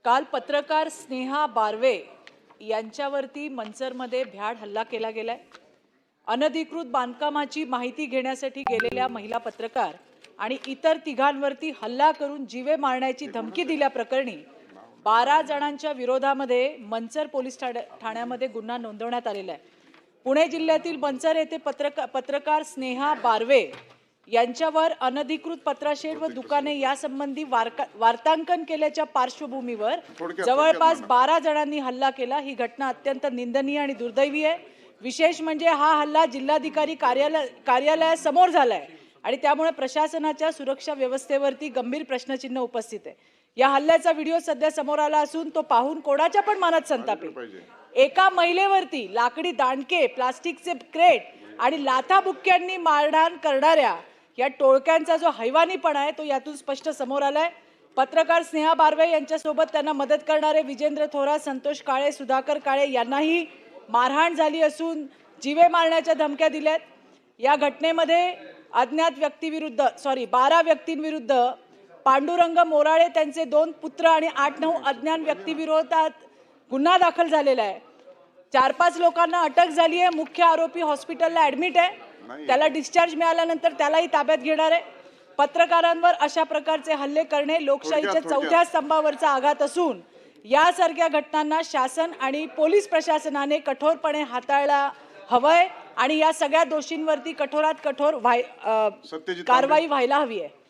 काल पत्रकार स्नेहा बारवे यांच्यावरती मंचरमध्ये भ्याड हल्ला केला गेलाय। अनधिकृत बांधकामाची माहिती घेण्यासाठी गेलेल्या महिला पत्रकार आणि इतर तिघांवरती हल्ला करून जीवे मारण्याची धमकी दिल्याप्रकरणी 12 जणांच्या विरोधामध्ये मंचर पोलीस ठाण्यामध्ये गुन्हा नोंदवण्यात आलेला आहे। पुणे जिल्ह्यातील मंचर येथे पत्रकार स्नेहा बारवे यांच्यावर अनधिकृत पत्राशेड व दुकाने यासंबंधी वार्तांकन केल्याच्या पार्श्वभूमीवर जवळपास 12 जणांनी हल्ला केला। ही घटना अत्यंत निंदनीय आणि दुर्दैवी आहे। विशेष म्हणजे हा हल्ला जिल्हाधिकारी कार्यालयासमोर झालाय आणि त्यामुळे प्रशासनाच्या सुरक्षा व्यवस्थेवरती गंभीर प्रश्नचिन्ह उपस्थित आहे। या हल्ल्याचा व्हिडिओ सध्या समोर आला असून तो पाहून कोणाच्या पण मनात संताप येईल। एका महिलेवरती लाकडी दांडके, प्लास्टिकचे क्रेट आणि लाथाबुक्क्यांनी मारहाण करणाऱ्या या टोळक्यांचा जो हैवानीपणा आहे तो यातून स्पष्ट समोर आलाय। पत्रकार स्नेहा बारवे यांच्यासोबत त्यांना मदत करणारे विजेंद्र थोरात, संतोष काळे, सुधाकर काळे यांनाही मारहाण झाली असून जीवे मारण्याच्या धमक्या दिल्यात। या घटनेमध्ये अज्ञात व्यक्तीविरुद्ध 12 व्यक्तींविरुद्ध पांडुरंग मोराळे, त्यांचे 2 पुत्र आणि 8-9 अज्ञात व्यक्तीविरोधात गुन्हा दाखल झालेला आहे। 4-5 लोकांना अटक झाली आहे। मुख्य आरोपी हॉस्पिटलला ऍडमिट आहे। त्याला डिस्चार्ज मिळाल्यानंतर त्यालाही ताब्यात घेणार आहे। पत्रकारांवर अशा प्रकारचे हल्ले करणे लोकशाहीच्या चौथ्या स्तंभावरचा आघात असून यासारख्या घटनांना शासन आणि पोलीस प्रशासनाने कठोरपणे हाताळला हवंय आणि या सगळ्या दोषींवरती कठोरात कठोर कारवाई व्हायला हवी आहे।